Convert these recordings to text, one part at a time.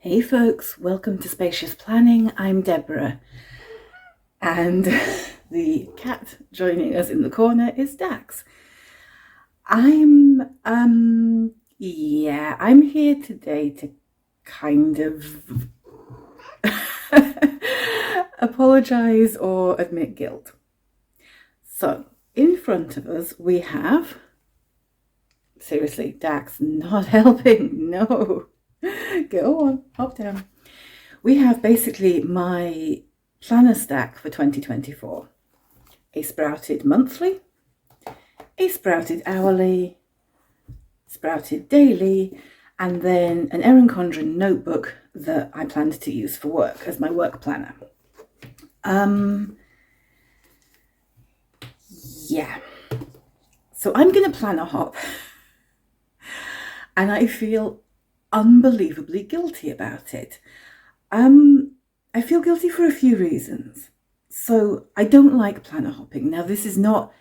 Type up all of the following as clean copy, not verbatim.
Hey folks, welcome to Spacious Planning. I'm Deborah, and the cat joining us in the corner is Dax. I'm here today to kind of apologize or admit guilt. So, in front of us we have, seriously, Dax not helping, no. Go on, hop down. We have basically my planner stack for 2024. A sprouted monthly, a sprouted hourly, sprouted daily, and then an Erin Condren notebook that I planned to use for work as my work planner. Yeah. So I'm going to planner hop, and I feel unbelievably guilty about it. I feel guilty for a few reasons. So I don't like planner hopping. Now, this is not,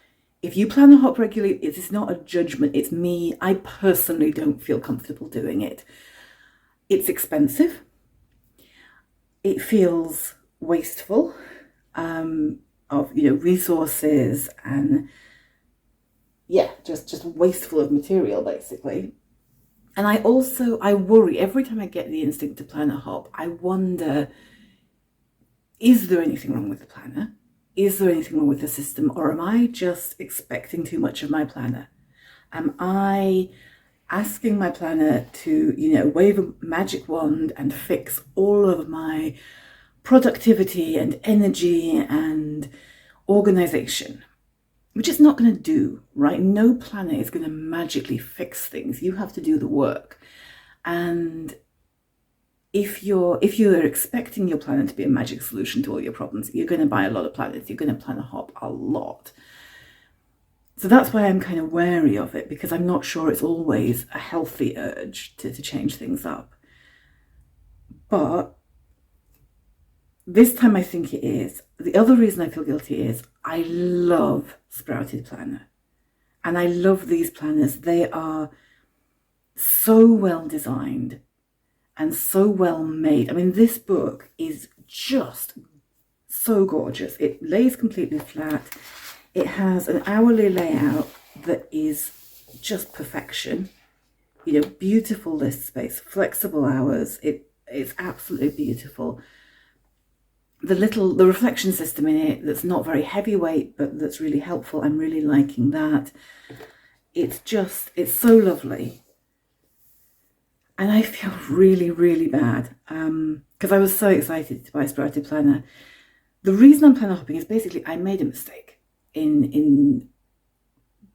if you planner hop regularly, it is not a judgment. It's me. I personally don't feel comfortable doing it. It's expensive. It feels wasteful of resources, and just wasteful of material basically. And I worry every time I get the instinct to planner hop. I wonder, is there anything wrong with the planner? Is there anything wrong with the system? Or am I just expecting too much of my planner? Am I asking my planner to, wave a magic wand and fix all of my productivity and energy and organization? Which it's not going to do, right? No planner is going to magically fix things. You have to do the work. And if you're expecting your planner to be a magic solution to all your problems, you're going to buy a lot of planners. You're going to planner hop a lot. So that's why I'm kind of wary of it, because I'm not sure it's always a healthy urge to change things up. But this time I think it is. The other reason I feel guilty is I love Sprouted Planner. And I love these planners. They are so well designed and so well made. I mean, this book is just so gorgeous. It lays completely flat. It has an hourly layout that is just perfection. Beautiful list space, flexible hours. It's absolutely beautiful. The reflection system in it that's not very heavyweight, but that's really helpful. I'm really liking that. It's so lovely. And I feel really, really bad because I was so excited to buy Sprouted Planner. The reason I'm planner hopping is basically I made a mistake in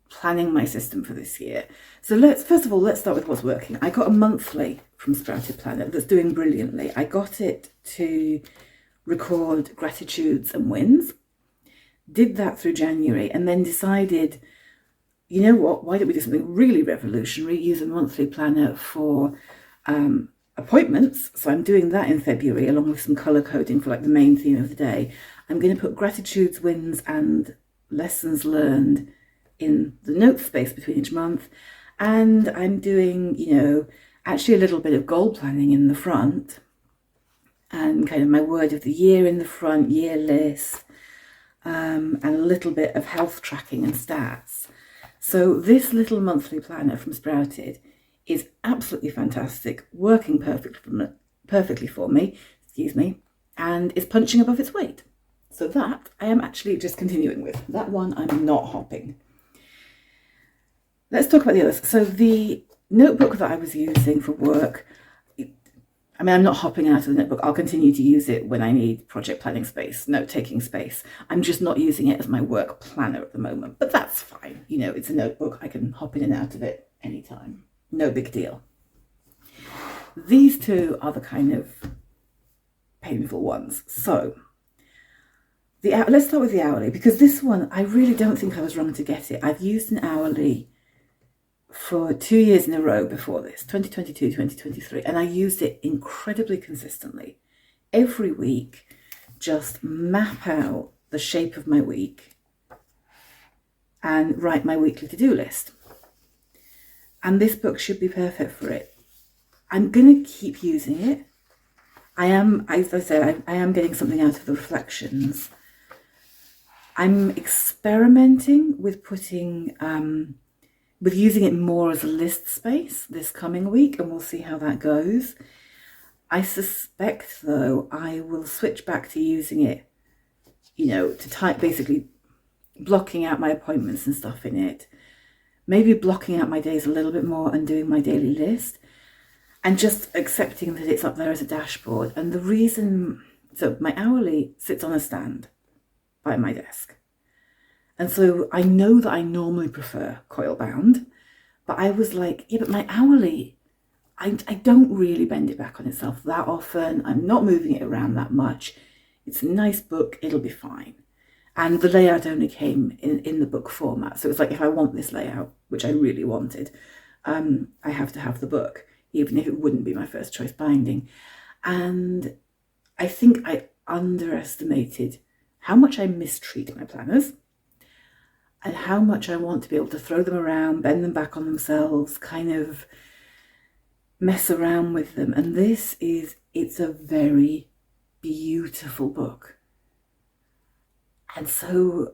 planning my system for this year. So let's start with what's working. I got a monthly from Sprouted Planner that's doing brilliantly. I got it to record gratitudes and wins, did that through January, and then decided, you know what, why don't we do something really revolutionary, use a monthly planner for appointments. So I'm doing that in February along with some color coding for like the main theme of the day. I'm going to put gratitudes, wins and lessons learned in the note space between each month, and I'm doing actually a little bit of goal planning in the front, and kind of my word of the year in the front, year list, and a little bit of health tracking and stats. So this little monthly planner from Sprouted is absolutely fantastic, working perfectly for me, and is punching above its weight. So that I am actually just continuing with. That one I'm not hopping. Let's talk about the others. So the notebook that I was using for work, I'm not hopping out of the notebook. I'll continue to use it when I need project planning space, note-taking space. I'm just not using it as my work planner at the moment, but that's fine. It's a notebook. I can hop in and out of it anytime. No big deal. These two are the kind of painful ones. So let's start with the hourly, because this one, I really don't think I was wrong to get it. I've used an hourly for 2 years in a row before this, 2022, 2023, and I used it incredibly consistently. Every week, just map out the shape of my week and write my weekly to-do list. And this book should be perfect for it. I'm going to keep using it I am, as I said, I am getting something out of the reflections. I'm experimenting with with using it more as a list space this coming week, and we'll see how that goes. I suspect, though, I will switch back to using it, to type, basically blocking out my appointments and stuff in it. Maybe blocking out my days a little bit more and doing my daily list, and just accepting that it's up there as a dashboard. And the reason, so my hourly sits on a stand by my desk. And so I know that I normally prefer coil bound, but I was like, yeah, but my hourly, I don't really bend it back on itself that often. I'm not moving it around that much. It's a nice book, it'll be fine. And the layout only came in the book format. So it's like, if I want this layout, which I really wanted, I have to have the book, even if it wouldn't be my first choice binding. And I think I underestimated how much I mistreat my planners and how much I want to be able to throw them around, bend them back on themselves, kind of mess around with them. And it's a very beautiful book. And so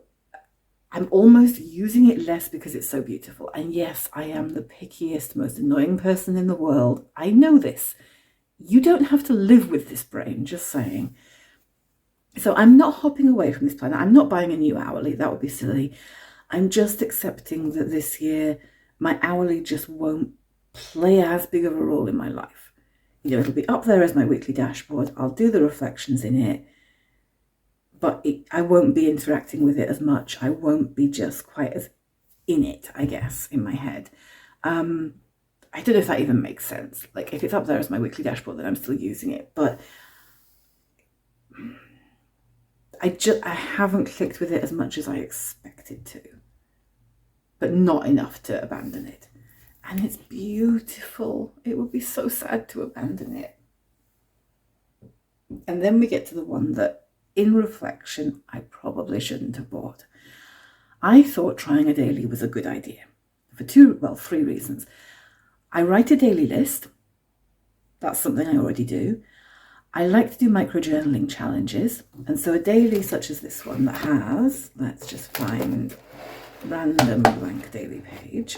I'm almost using it less because it's so beautiful. And yes, I am the pickiest, most annoying person in the world. I know this. You don't have to live with this brain, just saying. So I'm not hopping away from this planner. I'm not buying a new hourly. That would be silly. I'm just accepting that this year my hourly just won't play as big of a role in my life. It'll be up there as my weekly dashboard. I'll do the reflections in it, but I won't be interacting with it as much. I won't be just quite as in it, I guess, in my head. I don't know if that even makes sense. Like, if it's up there as my weekly dashboard, then I'm still using it, but I haven't clicked with it as much as I expected to, but not enough to abandon it. And it's beautiful. It would be so sad to abandon it. And then we get to the one that, in reflection, I probably shouldn't have bought. I thought trying a daily was a good idea for three reasons. I write a daily list. That's something I already do. I like to do micro-journaling challenges. And so a daily such as this one that has, let's just find random blank daily page.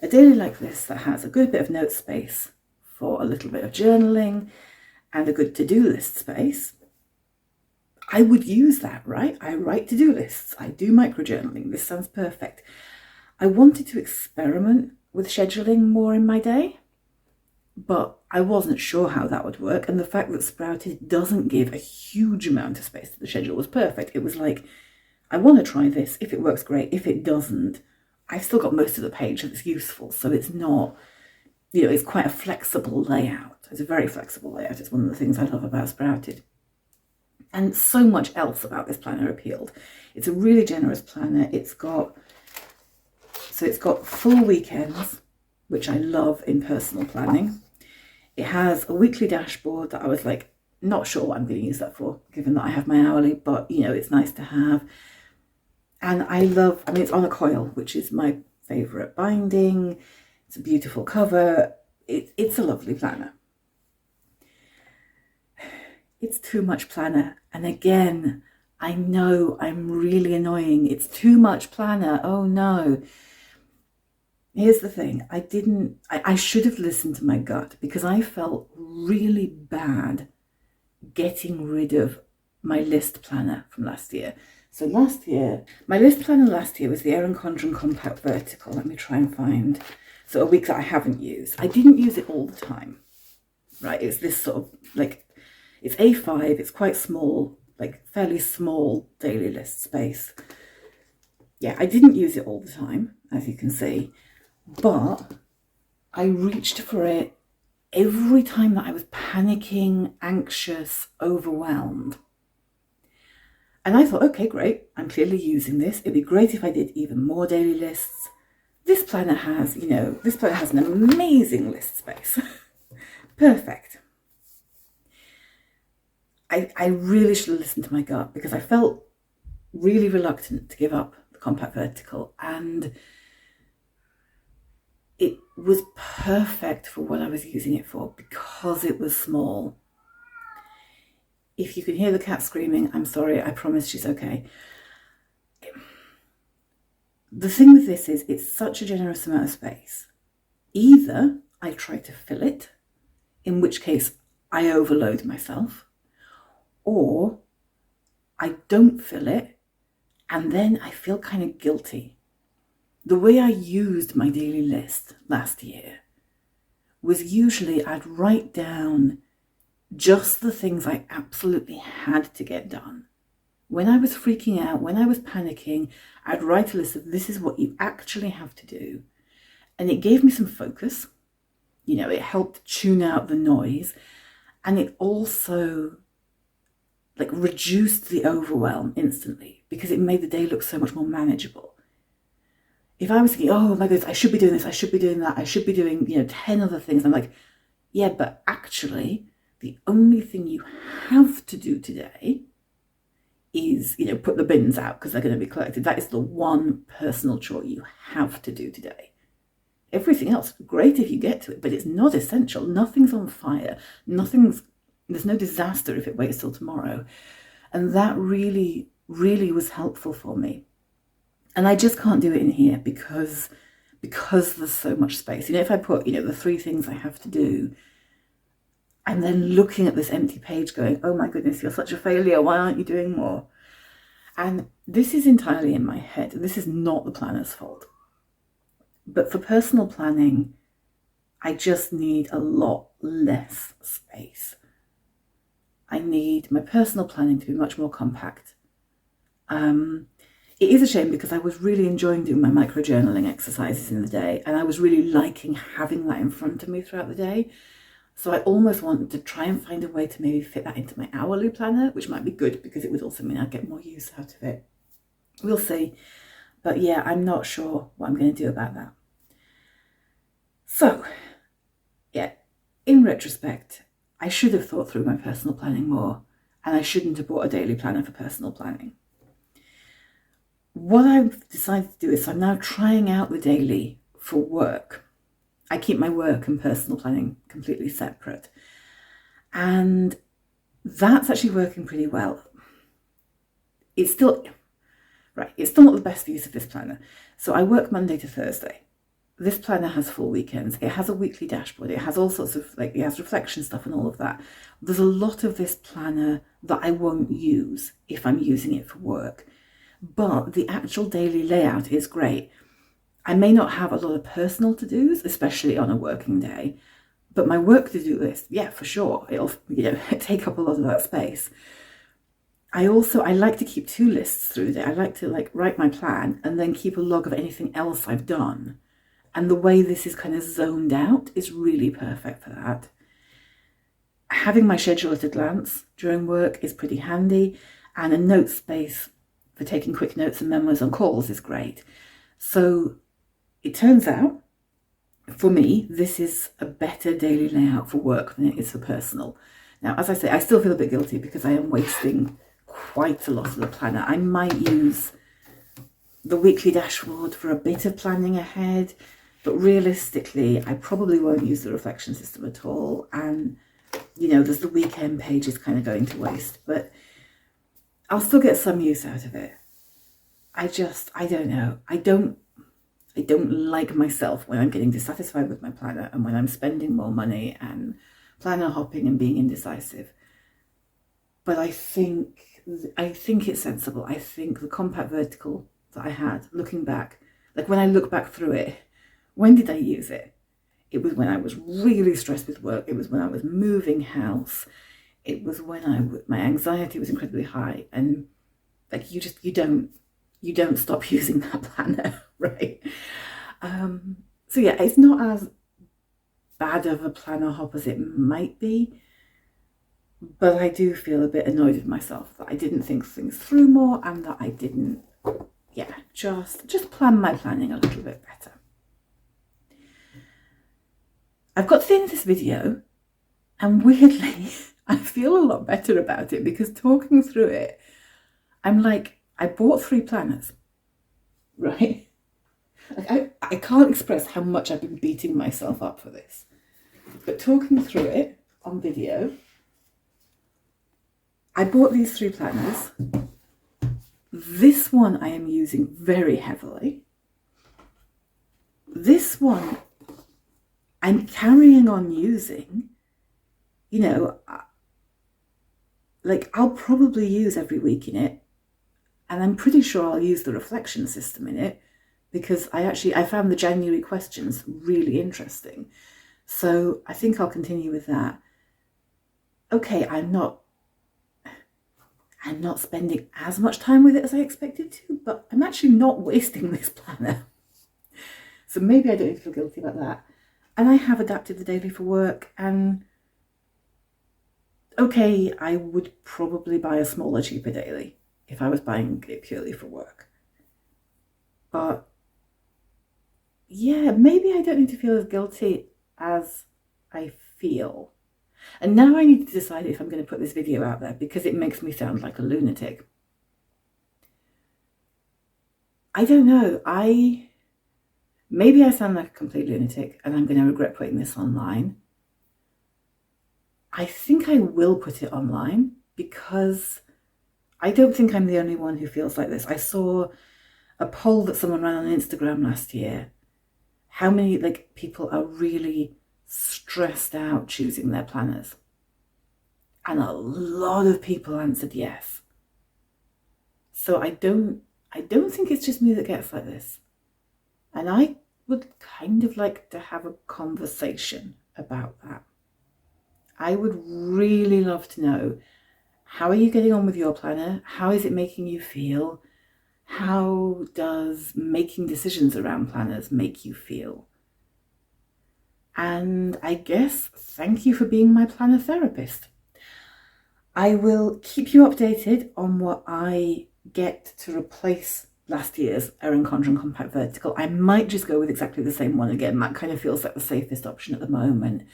A daily like this that has a good bit of note space for a little bit of journaling and a good to-do list space. I would use that, right? I write to-do lists. I do micro-journaling. This sounds perfect. I wanted to experiment with scheduling more in my day, but I wasn't sure how that would work. And the fact that Sprouted doesn't give a huge amount of space to the schedule was perfect. It was like, I want to try this. If it works, great. If it doesn't, I've still got most of the page that's useful. So it's not, it's quite a flexible layout. It's a very flexible layout. It's one of the things I love about Sprouted. And so much else about this planner appealed. It's a really generous planner. It's got full weekends, which I love in personal planning. It has a weekly dashboard that I was like, not sure what I'm going to use that for, given that I have my hourly, but it's nice to have. And it's on a coil, which is my favourite binding. It's a beautiful cover. It's a lovely planner. It's too much planner. And again, I know I'm really annoying. It's too much planner. Oh no. Here's the thing. I should have listened to my gut, because I felt really bad getting rid of my list planner from last year. So my list planner last year was the Erin Condren Compact Vertical. Let me try and find. So a week that I haven't used. I didn't use it all the time, right? It's this sort of like, it's A5, it's quite small, like fairly small daily list space. Yeah, I didn't use it all the time, as you can see, but I reached for it every time that I was panicking, anxious, overwhelmed. And I thought, okay, great, I'm clearly using this. It'd be great if I did even more daily lists. This planner has an amazing list space. Perfect. I really should have listened to my gut, because I felt really reluctant to give up the Compact Vertical. And it was perfect for what I was using it for because it was small. If you can hear the cat screaming, I'm sorry, I promise she's okay. The thing with this is it's such a generous amount of space. Either I try to fill it, in which case I overload myself, or I don't fill it and then I feel kind of guilty. The way I used my daily list last year was usually I'd write down just the things I absolutely had to get done. When I was freaking out, when I was panicking, I'd write a list of this is what you actually have to do. And it gave me some focus. You know, it helped tune out the noise. And it also like reduced the overwhelm instantly because it made the day look so much more manageable. If I was thinking, oh my goodness, I should be doing this, I should be doing that, I should be doing, 10 other things. I'm like, yeah, but actually the only thing you have to do today is, put the bins out because they're going to be collected. That is the one personal chore you have to do today. Everything else, great if you get to it, but it's not essential. Nothing's on fire. There's no disaster if it waits till tomorrow. And that really, really was helpful for me. And I just can't do it in here because there's so much space. If I put, the 3 things I have to do, I'm then looking at this empty page going, oh my goodness, you're such a failure. Why aren't you doing more? And this is entirely in my head. This is not the planner's fault. But for personal planning, I just need a lot less space. I need my personal planning to be much more compact. It is a shame because I was really enjoying doing my micro-journaling exercises in the day, and I was really liking having that in front of me throughout the day. So I almost wanted to try and find a way to maybe fit that into my hourly planner, which might be good because it would also mean I'd get more use out of it. We'll see. But yeah, I'm not sure what I'm going to do about that. So, yeah, in retrospect, I should have thought through my personal planning more, and I shouldn't have bought a daily planner for personal planning. What I've decided to do is I'm now trying out the daily for work. I keep my work and personal planning completely separate. And that's actually working pretty well. It's still not the best use of this planner. So I work Monday to Thursday. This planner has full weekends. It has a weekly dashboard. It has all sorts of, it has reflection stuff and all of that. There's a lot of this planner that I won't use if I'm using it for work. But the actual daily layout is great. I may not have a lot of personal to-dos, especially on a working day, but my work to-do list, yeah, for sure, it'll take up a lot of that space. I like to keep 2 lists through there. I like to write my plan and then keep a log of anything else I've done. And the way this is kind of zoned out is really perfect for that. Having my schedule at a glance during work is pretty handy, and a note space for taking quick notes and memos on calls is great. So it turns out, for me, this is a better daily layout for work than it is for personal. Now, as I say, I still feel a bit guilty because I am wasting quite a lot of the planner. I might use the weekly dashboard for a bit of planning ahead, but realistically, I probably won't use the reflection system at all. And, there's the weekend pages kind of going to waste, but I'll still get some use out of it. I don't know. I don't like myself when I'm getting dissatisfied with my planner and when I'm spending more money and planner hopping and being indecisive. But I think it's sensible. I think the compact vertical that I had, looking back, when I look back through it, when did I use it? It was when I was really stressed with work. It was when I was moving house. It was when my anxiety was incredibly high, and you don't stop using that planner, right? So yeah, it's not as bad of a planner hop as it might be, but I do feel a bit annoyed with myself that I didn't think things through more and that I didn't, just plan my planning a little bit better. I've got to the end of this video, and weirdly, I feel a lot better about it because talking through it, I'm like, I bought 3 planners, right? Like I can't express how much I've been beating myself up for this. But talking through it on video, I bought these 3 planners. This one I am using very heavily. This one I'm carrying on using, you know, like I'll probably use every week in it. And I'm pretty sure I'll use the reflection system in it because I found the January questions really interesting. So I think I'll continue with that. Okay, I'm not spending as much time with it as I expected to, but I'm actually not wasting this planner. So maybe I don't need to feel guilty about that. And I have adapted the daily for work, and okay, I would probably buy a smaller, cheaper daily if I was buying it purely for work. But yeah, maybe I don't need to feel as guilty as I feel. And now I need to decide if I'm going to put this video out there because it makes me sound like a lunatic. I don't know. Maybe I sound like a complete lunatic and I'm going to regret putting this online. I think I will put it online because I don't think I'm the only one who feels like this. I saw a poll that someone ran on Instagram last year. How many people are really stressed out choosing their planners? And a lot of people answered yes. So I don't think it's just me that gets like this. And I would kind of like to have a conversation about that. I would really love to know, how are you getting on with your planner? How is it making you feel? How does making decisions around planners make you feel? And I guess thank you for being my planner therapist. I will keep you updated on what I get to replace last year's Erin Condren Compact Vertical. I might just go with exactly the same one again. That kind of feels like the safest option at the moment.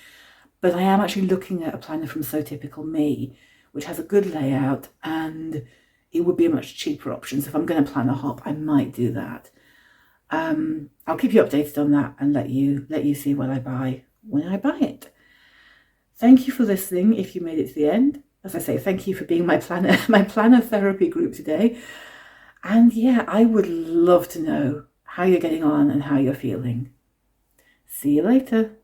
But I am actually looking at a planner from So Typical Me, which has a good layout, and it would be a much cheaper option. So if I'm going to plan a hop, I might do that. I'll keep you updated on that and let you see what I buy when I buy it. Thank you for listening if you made it to the end. As I say, thank you for being my planner therapy group today. And yeah, I would love to know how you're getting on and how you're feeling. See you later.